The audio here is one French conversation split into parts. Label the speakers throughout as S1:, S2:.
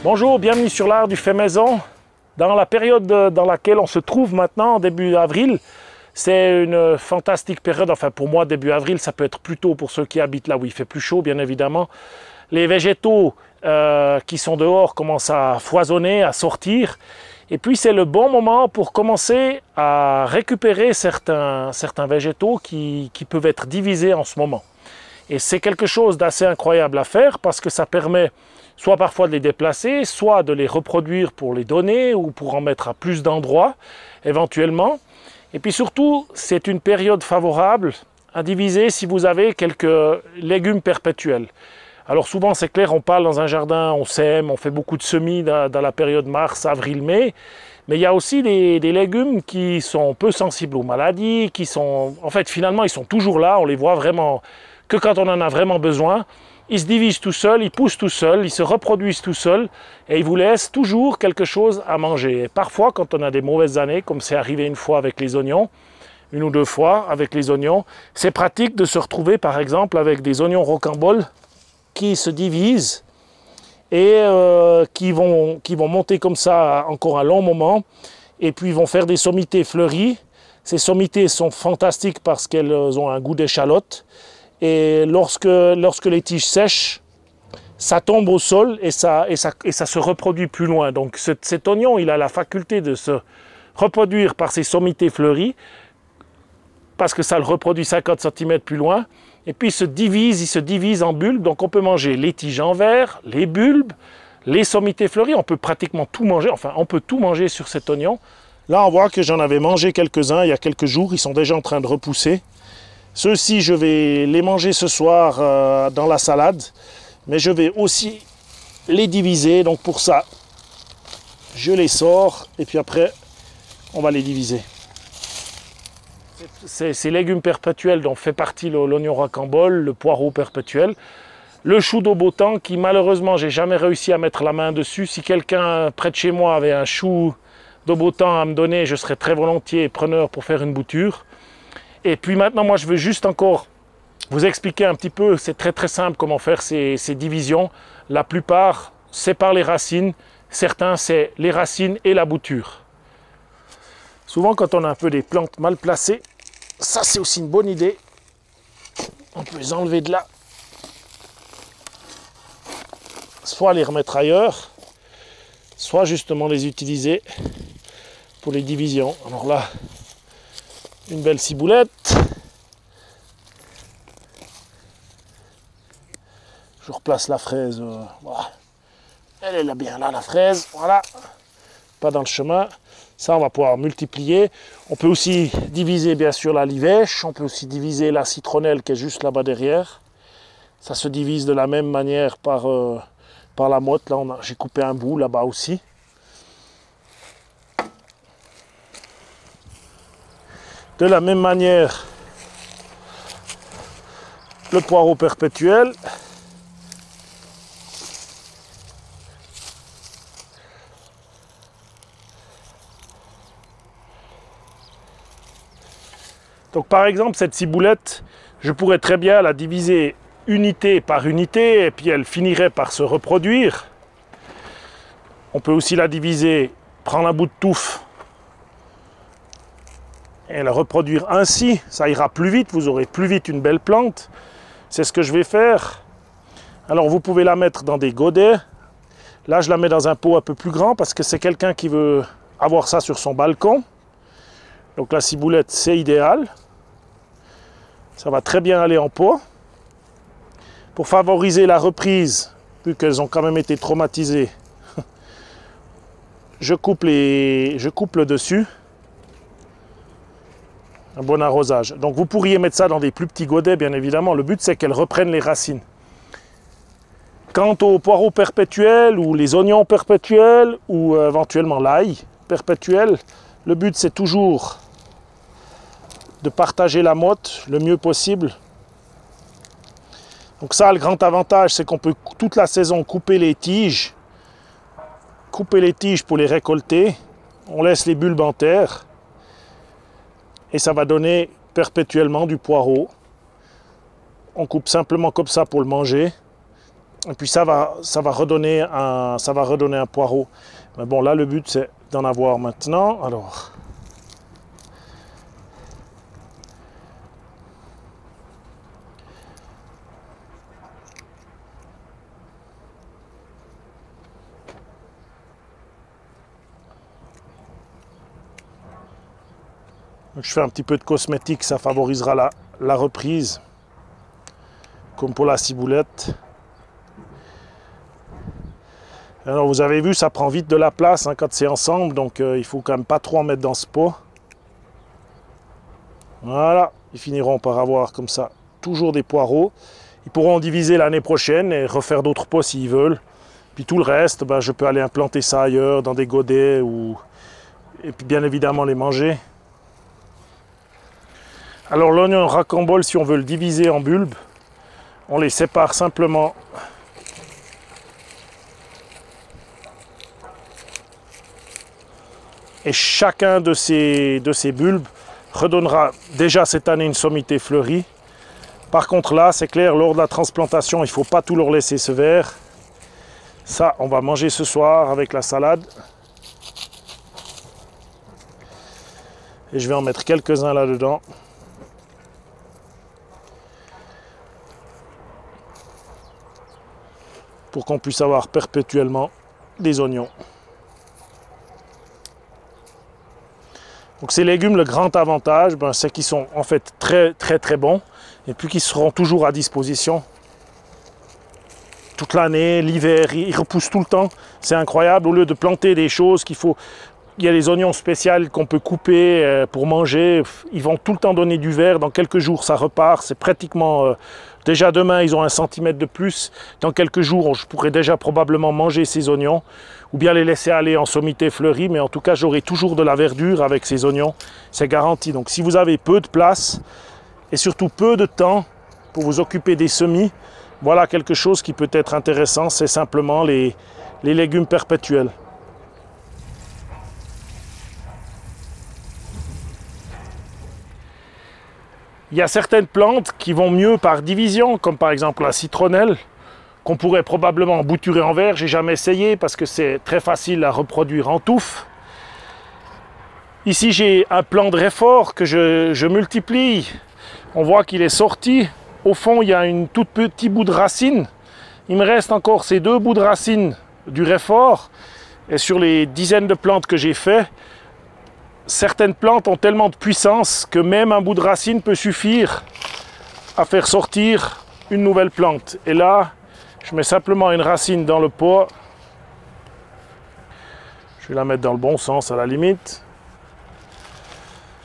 S1: Bonjour, bienvenue sur l'art du fait maison. Dans la période dans laquelle on se trouve maintenant, début avril, c'est une fantastique période. Enfin, pour moi, début avril, ça peut être plus tôt pour ceux qui habitent là où il fait plus chaud, bien évidemment. Les végétaux qui sont dehors commencent à foisonner, à sortir. Et puis, c'est le bon moment pour commencer à récupérer certains végétaux qui peuvent être divisés en ce moment. Et c'est quelque chose d'assez incroyable à faire parce que ça permet soit parfois de les déplacer, soit de les reproduire pour les donner ou pour en mettre à plus d'endroits éventuellement. Et puis surtout, c'est une période favorable à diviser si vous avez quelques légumes perpétuels. Alors souvent, c'est clair, on parle dans un jardin, on sème, on fait beaucoup de semis dans la période mars, avril, mai. Mais il y a aussi des légumes qui sont peu sensibles aux maladies, qui sont, en fait, finalement, ils sont toujours là, on les voit vraiment que quand on en a vraiment besoin. Ils se divisent tout seuls, ils poussent tout seuls, ils se reproduisent tout seuls et ils vous laissent toujours quelque chose à manger. Et parfois, quand on a des mauvaises années, comme c'est arrivé une fois avec les oignons, une ou deux fois avec les oignons, c'est pratique de se retrouver par exemple avec des oignons rocambole qui se divisent et qui vont monter comme ça encore un long moment et puis ils vont faire des sommités fleuries. Ces sommités sont fantastiques parce qu'elles ont un goût d'échalote. Et lorsque les tiges sèchent, ça tombe au sol et ça se reproduit plus loin. Donc cet oignon, il a la faculté de se reproduire par ses sommités fleuries, parce que ça le reproduit 50 cm plus loin. Et puis il se divise en bulbes. Donc on peut manger les tiges en verre, les bulbes, les sommités fleuries. On peut pratiquement tout manger. Enfin, on peut tout manger sur cet oignon. Là, on voit que j'en avais mangé quelques-uns il y a quelques jours. Ils sont déjà en train de repousser. Ceux-ci, je vais les manger ce soir dans la salade, mais je vais aussi les diviser. Donc pour ça, je les sors et puis après, on va les diviser. Ces légumes perpétuels dont fait partie l'oignon rocambole, le poireau perpétuel, le chou d'au beau temps qui malheureusement, j'ai jamais réussi à mettre la main dessus. Si quelqu'un près de chez moi avait un chou d'au beau temps à me donner, je serais très volontiers preneur pour faire une bouture. Et puis maintenant, moi, je veux juste encore vous expliquer un petit peu, c'est très simple comment faire ces divisions. La plupart, c'est par les racines. Certains, c'est les racines et la bouture. Souvent, quand on a un peu des plantes mal placées, ça, c'est aussi une bonne idée. On peut les enlever de là. Soit les remettre ailleurs, soit justement les utiliser pour les divisions. Alors là, une belle ciboulette. Je replace la fraise. Voilà. Elle est là bien là, la fraise. Voilà. Pas dans le chemin. Ça, on va pouvoir multiplier. On peut aussi diviser, bien sûr, la livèche. On peut aussi diviser la citronnelle qui est juste là-bas derrière. Ça se divise de la même manière par la motte. Là, j'ai coupé un bout là-bas aussi. De la même manière, le poireau perpétuel. Donc par exemple, cette ciboulette, je pourrais très bien la diviser unité par unité et puis elle finirait par se reproduire. On peut aussi la diviser, prendre un bout de touffe et la reproduire ainsi, ça ira plus vite, vous aurez plus vite une belle plante. C'est ce que je vais faire. Alors vous pouvez la mettre dans des godets. Là, je la mets dans un pot un peu plus grand parce que c'est quelqu'un qui veut avoir ça sur son balcon. Donc la ciboulette, c'est idéal. Ça va très bien aller en pot. Pour favoriser la reprise, vu qu'elles ont quand même été traumatisées, je coupe le dessus. Un bon arrosage. Donc vous pourriez mettre ça dans des plus petits godets, bien évidemment. Le but, c'est qu'elles reprennent les racines. Quant aux poireaux perpétuels ou les oignons perpétuels ou éventuellement l'ail perpétuel, le but, c'est toujours de partager la motte le mieux possible. Donc ça, le grand avantage, c'est qu'on peut toute la saison couper les tiges pour les récolter. On laisse les bulbes en terre. Et ça va donner perpétuellement du poireau. On coupe simplement comme ça pour le manger. Et puis ça va redonner un poireau. Mais bon, là, le but, c'est d'en avoir maintenant. Alors, je fais un petit peu de cosmétique, ça favorisera la reprise, comme pour la ciboulette. Alors vous avez vu, ça prend vite de la place hein, quand c'est ensemble, donc il faut quand même pas trop en mettre dans ce pot. Voilà, ils finiront par avoir comme ça toujours des poireaux. Ils pourront en diviser l'année prochaine et refaire d'autres pots s'ils veulent. Puis tout le reste, ben, je peux aller implanter ça ailleurs, dans des godets, et puis bien évidemment les manger. Alors l'oignon racambole, si on veut le diviser en bulbes, on les sépare simplement. Et chacun de ces bulbes redonnera déjà cette année une sommité fleurie. Par contre là, c'est clair, lors de la transplantation, il ne faut pas tout leur laisser ce vert. Ça, on va manger ce soir avec la salade. Et je vais en mettre quelques-uns là-dedans. Pour qu'on puisse avoir perpétuellement des oignons. Donc ces légumes, le grand avantage, c'est qu'ils sont en fait très bons et puis qu'ils seront toujours à disposition toute l'année, l'hiver, ils repoussent tout le temps. C'est incroyable, au lieu de planter des choses il y a des oignons spéciaux qu'on peut couper pour manger, ils vont tout le temps donner du vert, dans quelques jours ça repart, c'est pratiquement... déjà demain ils ont 1 centimètre de plus, dans quelques jours je pourrais déjà probablement manger ces oignons, ou bien les laisser aller en sommité fleurie, mais en tout cas j'aurai toujours de la verdure avec ces oignons, c'est garanti. Donc si vous avez peu de place, et surtout peu de temps pour vous occuper des semis, voilà quelque chose qui peut être intéressant, c'est simplement les légumes perpétuels. Il y a certaines plantes qui vont mieux par division, comme par exemple la citronnelle, qu'on pourrait probablement embouturer en verre. J'ai jamais essayé parce que c'est très facile à reproduire en touffe. Ici, j'ai un plant de réfort que je multiplie. On voit qu'il est sorti. Au fond, il y a un tout petit bout de racine. Il me reste encore ces 2 bouts de racine du réfort. Et sur les dizaines de plantes que j'ai fait, certaines plantes ont tellement de puissance que même un bout de racine peut suffire à faire sortir une nouvelle plante. Et là, je mets simplement une racine dans le pot. Je vais la mettre dans le bon sens à la limite.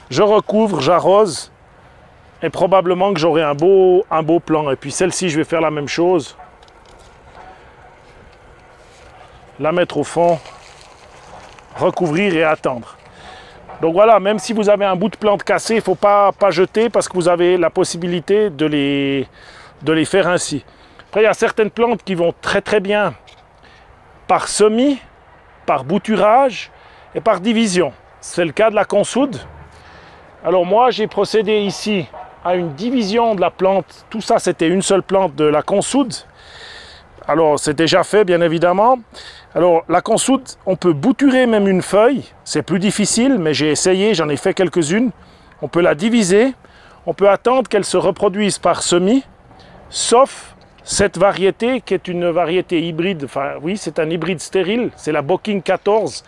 S1: Je recouvre, j'arrose. Et probablement que j'aurai un beau plant. Et puis celle-ci, je vais faire la même chose. La mettre au fond. Recouvrir et attendre. Donc voilà, même si vous avez un bout de plante cassé, il ne faut pas jeter parce que vous avez la possibilité de les faire ainsi. Après, il y a certaines plantes qui vont très bien par semis, par bouturage et par division. C'est le cas de la consoude. Alors moi, j'ai procédé ici à une division de la plante. Tout ça, c'était une seule plante de la consoude. Alors, c'est déjà fait, bien évidemment. Alors, la consoude, on peut bouturer même une feuille. C'est plus difficile, mais j'ai essayé, j'en ai fait quelques-unes. On peut la diviser. On peut attendre qu'elle se reproduise par semis, sauf cette variété qui est une variété hybride. Enfin, oui, c'est un hybride stérile. C'est la Bocking 14.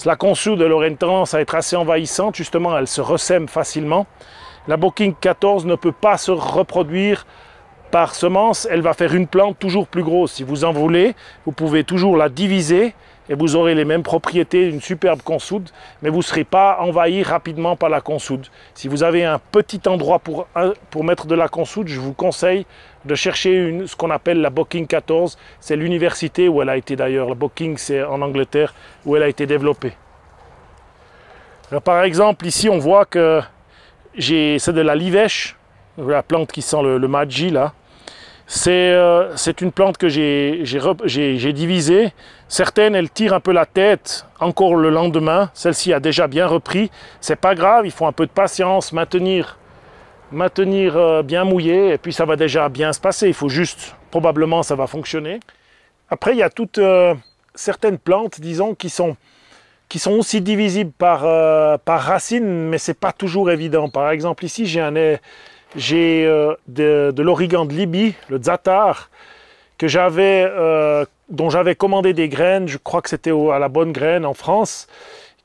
S1: La consoude, elle aurait une tendance à être assez envahissante. Justement, elle se ressème facilement. La Bocking 14 ne peut pas se reproduire par semence, elle va faire une plante toujours plus grosse. Si vous en voulez, vous pouvez toujours la diviser et vous aurez les mêmes propriétés d'une superbe consoude, mais vous ne serez pas envahi rapidement par la consoude. Si vous avez un petit endroit pour mettre de la consoude, je vous conseille de chercher ce qu'on appelle la Bocking 14. C'est l'université où elle a été d'ailleurs. La Bocking, c'est en Angleterre, où elle a été développée. Alors, par exemple, ici, on voit que c'est de la livèche, la plante qui sent le Maggi là. C'est une plante que j'ai divisée. Certaines, elles tirent un peu la tête encore le lendemain. Celle-ci a déjà bien repris. C'est pas grave, il faut un peu de patience, maintenir bien mouillé, et puis ça va déjà bien se passer. Il faut juste, probablement ça va fonctionner. Après, il y a toutes certaines plantes, disons, qui sont aussi divisibles par racines, mais c'est pas toujours évident. Par exemple, ici, j'ai de l'origan de Libye, le Zatar, dont j'avais commandé des graines. Je crois que c'était à la bonne graine en France,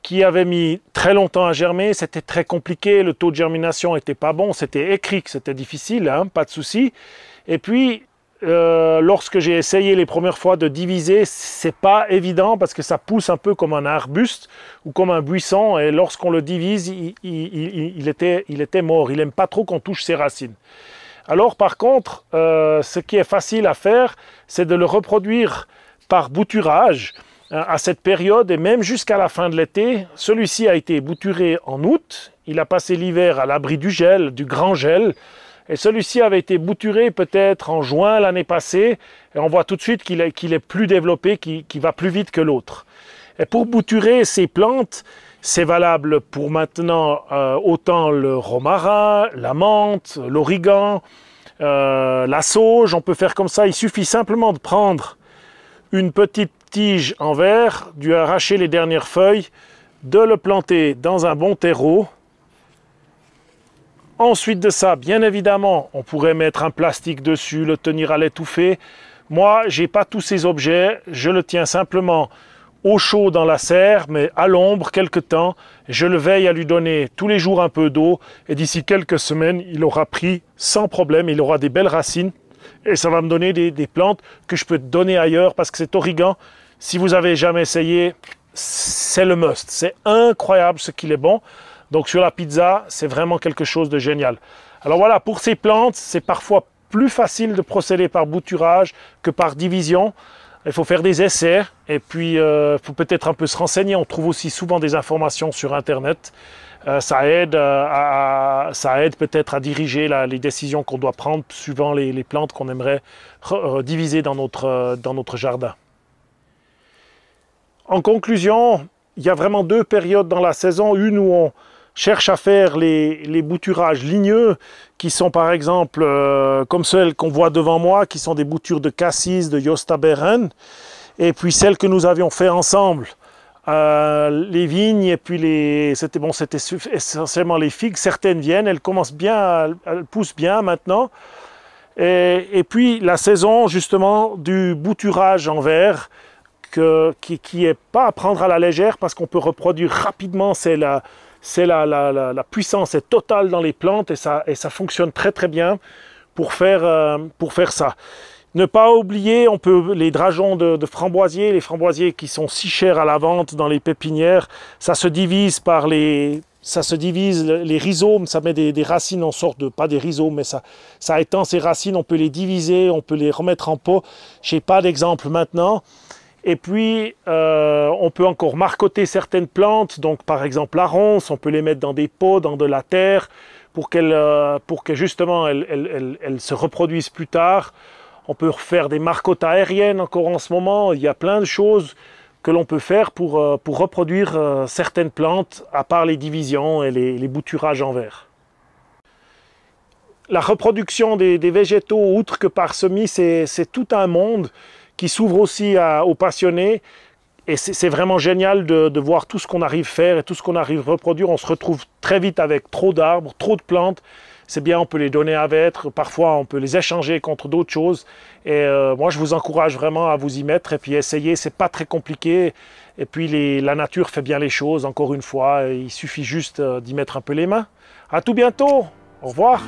S1: qui avait mis très longtemps à germer. C'était très compliqué, le taux de germination n'était pas bon, c'était écrit que c'était difficile, hein, pas de souci. Et puis, lorsque j'ai essayé les premières fois de diviser, c'est pas évident parce que ça pousse un peu comme un arbuste ou comme un buisson, et lorsqu'on le divise, il était mort. Il n'aime pas trop qu'on touche ses racines. Alors par contre, ce qui est facile à faire, c'est de le reproduire par bouturage à cette période et même jusqu'à la fin de l'été. Celui-ci a été bouturé en août, il a passé l'hiver à l'abri du gel, du grand gel, et celui-ci avait été bouturé peut-être en juin l'année passée, et on voit tout de suite qu'il est plus développé, qu'il va plus vite que l'autre. Et pour bouturer ces plantes, c'est valable pour maintenant autant le romarin, la menthe, l'origan, la sauge. On peut faire comme ça, il suffit simplement de prendre une petite tige en verre, d'y arracher les dernières feuilles, de le planter dans un bon terreau. Ensuite de ça, bien évidemment, on pourrait mettre un plastique dessus, le tenir à l'étouffer. Moi, j'ai pas tous ces objets, je le tiens simplement au chaud dans la serre, mais à l'ombre quelque temps. Je le veille à lui donner tous les jours un peu d'eau, et d'ici quelques semaines, il aura pris sans problème, il aura des belles racines, et ça va me donner des plantes que je peux donner ailleurs, parce que cet origan, si vous avez jamais essayé, c'est le must. C'est incroyable ce qu'il est bon. Donc sur la pizza, c'est vraiment quelque chose de génial. Alors voilà, pour ces plantes, c'est parfois plus facile de procéder par bouturage que par division. Il faut faire des essais et puis il faut peut-être un peu se renseigner. On trouve aussi souvent des informations sur Internet. Ça aide peut-être à diriger les décisions qu'on doit prendre suivant les plantes qu'on aimerait diviser dans notre jardin. En conclusion, il y a vraiment deux périodes dans la saison. Une où on cherche à faire les bouturages ligneux, qui sont par exemple comme celles qu'on voit devant moi, qui sont des boutures de cassis, de Josta Beren, et puis celles que nous avions fait ensemble, les vignes, et puis c'était essentiellement les figues. Certaines viennent, elles commencent bien, elles poussent bien maintenant, et puis la saison justement du bouturage en verre, qui est pas à prendre à la légère, parce qu'on peut reproduire rapidement. La puissance est totale dans les plantes, et ça fonctionne très très bien pour faire ça. Ne pas oublier, les drageons de framboisiers, les framboisiers qui sont si chers à la vente dans les pépinières, ça se divise les rhizomes, ça met des racines en sorte de, pas des rhizomes, mais ça étend ces racines, on peut les diviser, on peut les remettre en pot. Je n'ai pas d'exemple maintenant. Et puis, on peut encore marcoter certaines plantes, donc par exemple la ronce, on peut les mettre dans des pots, dans de la terre, pour que justement elles se reproduisent plus tard. On peut faire des marcottes aériennes encore en ce moment. Il y a plein de choses que l'on peut faire pour reproduire certaines plantes, à part les divisions et les bouturages en verre. La reproduction des végétaux, outre que par semis, c'est tout un monde qui s'ouvre aussi aux passionnés, et c'est vraiment génial de voir tout ce qu'on arrive à faire et tout ce qu'on arrive à reproduire. On se retrouve très vite avec trop d'arbres, trop de plantes. C'est bien, on peut les donner à vêtre, parfois on peut les échanger contre d'autres choses, et moi je vous encourage vraiment à vous y mettre et puis essayer. C'est pas très compliqué, et puis la nature fait bien les choses, encore une fois, il suffit juste d'y mettre un peu les mains. À tout bientôt, au revoir.